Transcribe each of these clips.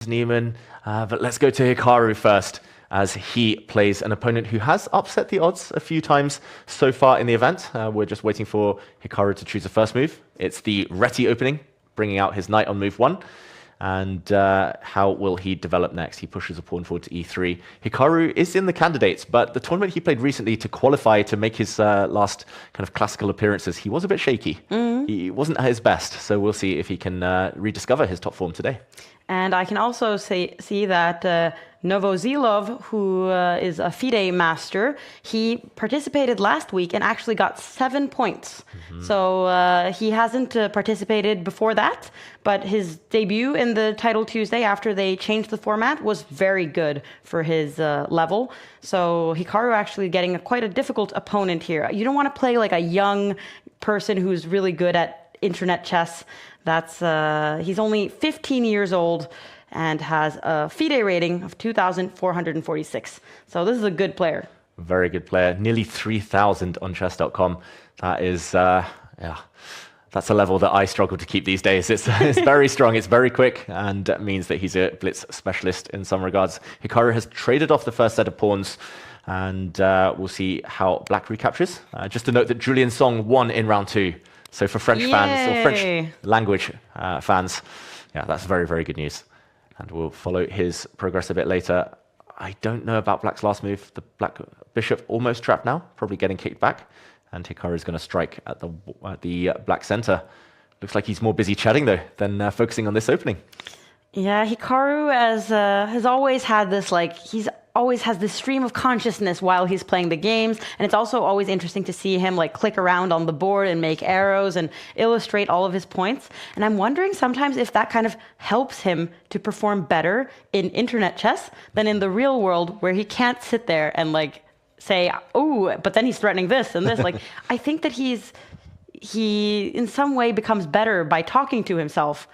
Niemann, but let's go to Hikaru first, as he plays an opponent who has upset the odds a few times so far in the event. We're just waiting for Hikaru to choose the first move. It's the Reti opening, bringing out his knight on move 1. And how will he develop next? He pushes a pawn forward to e3. Hikaru is in the candidates, but the tournament he played recently to qualify to make his last kind of classical appearances, he was a bit shaky. He wasn't at his best, so we'll see if he can rediscover his top form today. And I can also see that Novozhilov, who is a FIDE master, he participated last week and actually got 7 points. So he hasn't participated before that, but his debut in the Title Tuesday after they changed the format was very good for his level. So Hikaru actually getting quite a difficult opponent here. You don't want to play like a young person who's really good at internet chess. That's he's only 15 years old and has a FIDE rating of 2,446. So this is a good player. Very good player. Nearly 3,000 on chess.com. That is, yeah, that's a level that I struggle to keep these days. It's very strong, it's very quick, and that means that he's a blitz specialist in some regards. Hikaru has traded off the first set of pawns, and we'll see how black recaptures. Just to note that Julian Song won in round 2. So for French fans, or French language fans, yeah, that's very, very good news. And we'll follow his progress a bit later. I don't know about black's last move. The black bishop almost trapped now, probably getting kicked back. And Hikaru is going to strike at the black center. Looks like he's more busy chatting, though, than focusing on this opening. Yeah, Hikaru has always had this, like, he's always has this stream of consciousness while he's playing the games, and it's also always interesting to see him like click around on the board and make arrows and illustrate all of his points. And I'm wondering sometimes if that kind of helps him to perform better in internet chess than in the real world, where he can't sit there and like say, oh, but then he's threatening this and this. Like, I think that he in some way becomes better by talking to himself,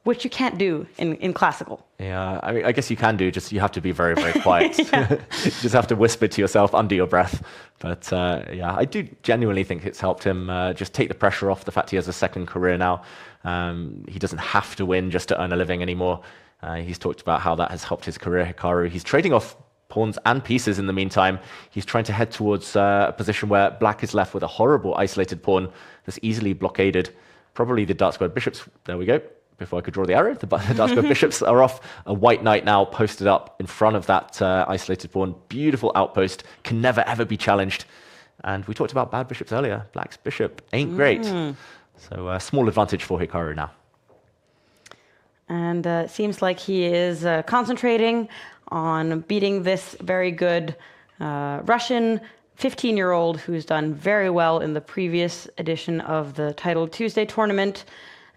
which you can't do in classical. Yeah, I mean, I guess you can do, just you have to be very, very quiet. You just have to whisper to yourself under your breath. But yeah, I do genuinely think it's helped him just take the pressure off the fact he has a second career now. He doesn't have to win just to earn a living anymore. He's talked about how that has helped his career, Hikaru. He's trading off pawns and pieces in the meantime. He's trying to head towards a position where black is left with a horrible isolated pawn that's easily blockaded. Probably the dark squared bishops. There we go. Before I could draw the arrow, the dark squared bishops are off. A white knight now posted up in front of that isolated pawn. Beautiful outpost, can never ever be challenged. And we talked about bad bishops earlier. Black's bishop ain't great. So a small advantage for Hikaru now. And it seems like he is concentrating on beating this very good Russian 15-year-old who's done very well in the previous edition of the Title Tuesday tournament.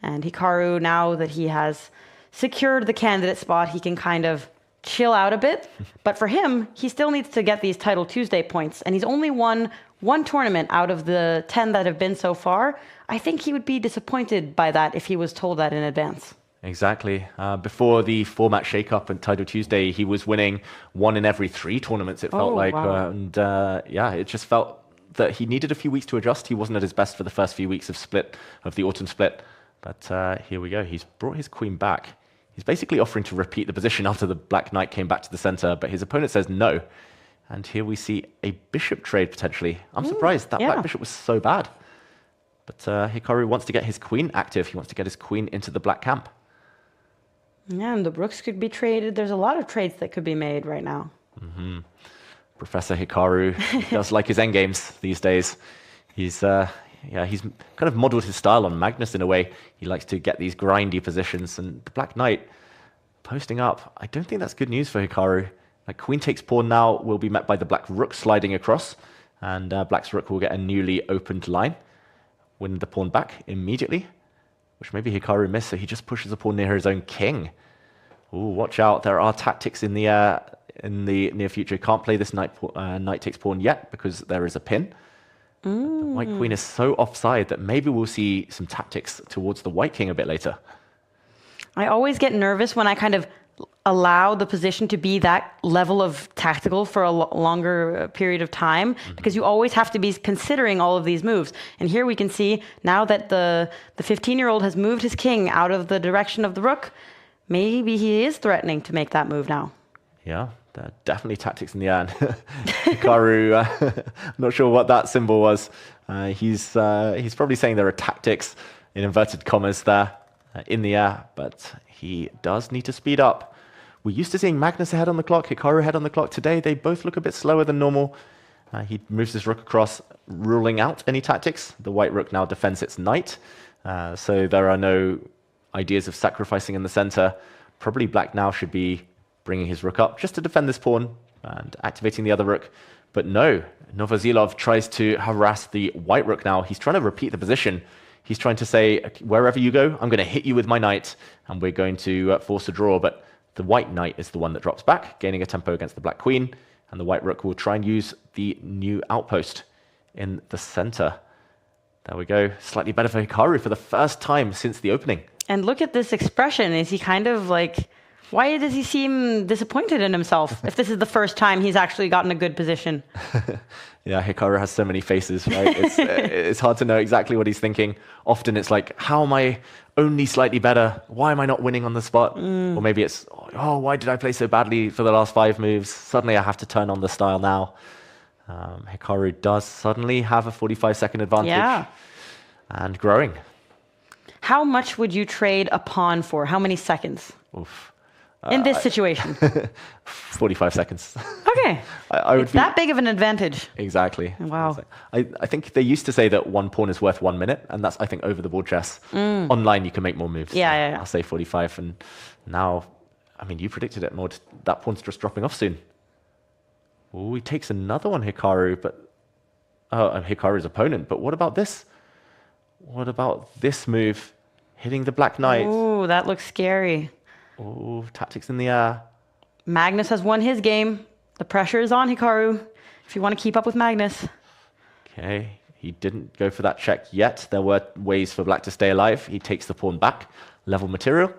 And Hikaru, now that he has secured the candidate spot, he can kind of chill out a bit. But for him, he still needs to get these Title Tuesday points. And he's only won 1 tournament out of the 10 that have been so far. I think he would be disappointed by that if he was told that in advance. Exactly. Before the format shake-up and Title Tuesday, he was winning 1 in every 3 tournaments, it felt like. Wow. And yeah, it just felt that he needed a few weeks to adjust. He wasn't at his best for the first few weeks of the autumn split. But here we go. He's brought his queen back. He's basically offering to repeat the position after the black knight came back to the center, but his opponent says no. And here we see a bishop trade potentially. I'm surprised that black bishop was so bad. But Hikaru wants to get his queen active. He wants to get his queen into the black camp. Yeah, and the rooks could be traded. There's a lot of trades that could be made right now. Professor Hikaru does like his endgames these days. He's kind of modeled his style on Magnus in a way. He likes to get these grindy positions, and the black knight posting up. I don't think that's good news for Hikaru. Like, queen takes pawn now will be met by the black rook sliding across, and black's rook will get a newly opened line. Win the pawn back immediately, which maybe Hikaru missed, so he just pushes a pawn near his own king. Ooh, watch out. There are tactics in the near future. Can't play this knight takes pawn yet because there is a pin. The white queen is so offside that maybe we'll see some tactics towards the white king a bit later. I always get nervous when I kind of allow the position to be that level of tactical for a longer period of time, because you always have to be considering all of these moves. And here we can see now that the 15-year-old has moved his king out of the direction of the rook, Maybe he is threatening to make that move now. Yeah, there are definitely tactics in the air. Hikaru, I'm not sure what that symbol was. He's probably saying there are tactics in inverted commas there in the air, but he does need to speed up. We're used to seeing Magnus ahead on the clock, Hikaru ahead on the clock. Today, they both look a bit slower than normal. He moves his rook across, ruling out any tactics. The white rook now defends its knight, so there are no ideas of sacrificing in the center. Probably black now should be bringing his rook up just to defend this pawn and activating the other rook. But no, Novozhilov tries to harass the white rook now. He's trying to repeat the position. He's trying to say, wherever you go, I'm going to hit you with my knight, and we're going to force a draw. But the white knight is the one that drops back, gaining a tempo against the black queen, and the white rook will try and use the new outpost in the center. There we go. Slightly better for Hikaru for the first time since the opening. And look at this expression. Is he kind of like, why does he seem disappointed in himself if this is the first time he's actually gotten a good position? Yeah, Hikaru has so many faces, right? It's hard to know exactly what he's thinking. Often it's like, how am I only slightly better? Why am I not winning on the spot? Or maybe it's, oh, why did I play so badly for the last 5 moves? Suddenly I have to turn on the style now. Hikaru does suddenly have a 45-second advantage. Yeah. And growing. How much would you trade a pawn for? How many seconds? Oof. In this situation? 45 seconds. Okay. I would it's that big of an advantage. Exactly. Wow. I think they used to say that one pawn is worth 1 minute, and that's, I think, over the board chess. Online, you can make more moves. Yeah. I'll say 45, and now, I mean, you predicted it, Maud. That pawn's just dropping off soon. Oh, he takes another one, Hikaru, but... Hikaru's opponent, but what about this? What about this move? Hitting the black knight. Oh, that looks scary. Oh, tactics in the air. Magnus has won his game. The pressure is on Hikaru if you want to keep up with Magnus. Okay, he didn't go for that check yet. There were ways for black to stay alive. He takes the pawn back, level material,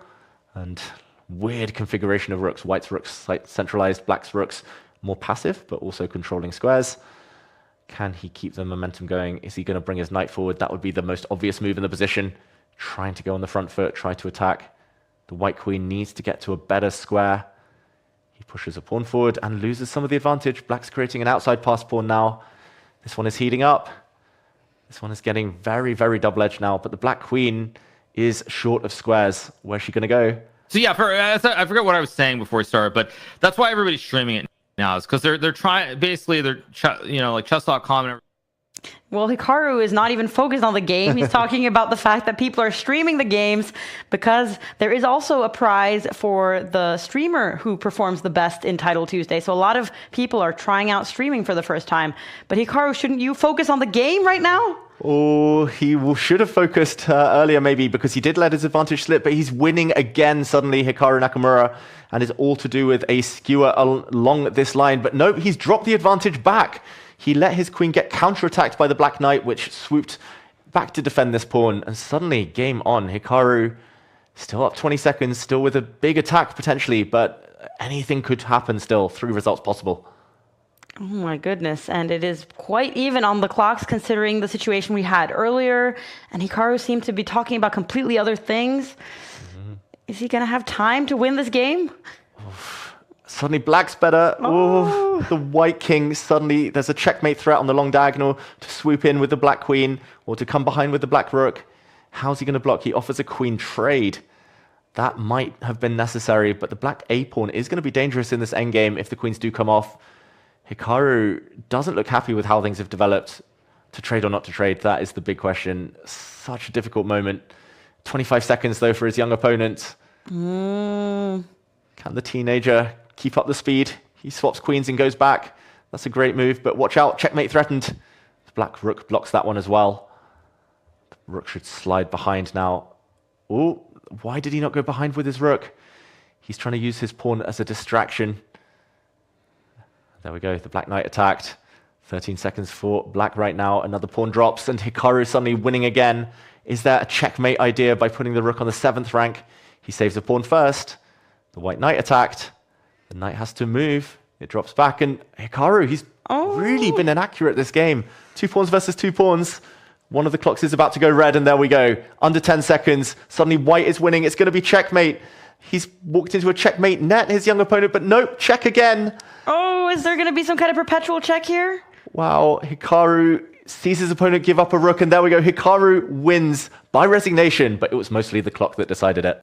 and weird configuration of rooks. White's rooks centralized, black's rooks more passive, but also controlling squares. Can he keep the momentum going? Is he going to bring his knight forward? That would be the most obvious move in the position. Trying to go on the front foot, try to attack. The white queen needs to get to a better square. He pushes a pawn forward and loses some of the advantage. Black's creating an outside pass pawn now. This one is heating up. This one is getting very, very double-edged now, but the black queen is short of squares. Where's she going to go? So yeah, I forget what I was saying before we started, but that's why everybody's streaming it now, is because they're trying, basically like chess.com and everything. Well, Hikaru is not even focused on the game. He's talking about the fact that people are streaming the games because there is also a prize for the streamer who performs the best in Title Tuesday. So a lot of people are trying out streaming for the first time. But Hikaru, shouldn't you focus on the game right now? Oh, he should have focused earlier maybe, because he did let his advantage slip, but he's winning again suddenly, Hikaru Nakamura, and it's all to do with a skewer along this line. But nope, he's dropped the advantage back. He let his queen get counterattacked by the black knight, which swooped back to defend this pawn. And suddenly, game on. Hikaru still up 20 seconds, still with a big attack potentially, but anything could happen still. 3 results possible. Oh my goodness. And it is quite even on the clocks considering the situation we had earlier. And Hikaru seemed to be talking about completely other things. Is he going to have time to win this game? Suddenly black's better. Oh, the white king. Suddenly there's a checkmate threat on the long diagonal to swoop in with the black queen or to come behind with the black rook. How's he going to block? He offers a queen trade. That might have been necessary, but the black A pawn is going to be dangerous in this endgame if the queens do come off. Hikaru doesn't look happy with how things have developed. To trade or not to trade, that is the big question. Such a difficult moment. 25 seconds though for his young opponent. Can the teenager keep up the speed? He swaps queens and goes back. That's a great move, but watch out, checkmate threatened. The black rook blocks that one as well. The rook should slide behind now. Oh, why did he not go behind with his rook? He's trying to use his pawn as a distraction. There we go, the black knight attacked. 13 seconds for black right now. Another pawn drops, and Hikaru suddenly winning again. Is there a checkmate idea by putting the rook on the 7th rank? He saves the pawn first. The white knight attacked. The knight has to move. It drops back, and Hikaru, he's really been inaccurate this game. 2 pawns versus 2 pawns. One of the clocks is about to go red, and there we go. Under 10 seconds. Suddenly white is winning. It's going to be checkmate. He's walked into a checkmate net, his young opponent, but nope, check again. Oh, is there going to be some kind of perpetual check here? Wow, Hikaru sees his opponent give up a rook, and there we go. Hikaru wins by resignation, but it was mostly the clock that decided it.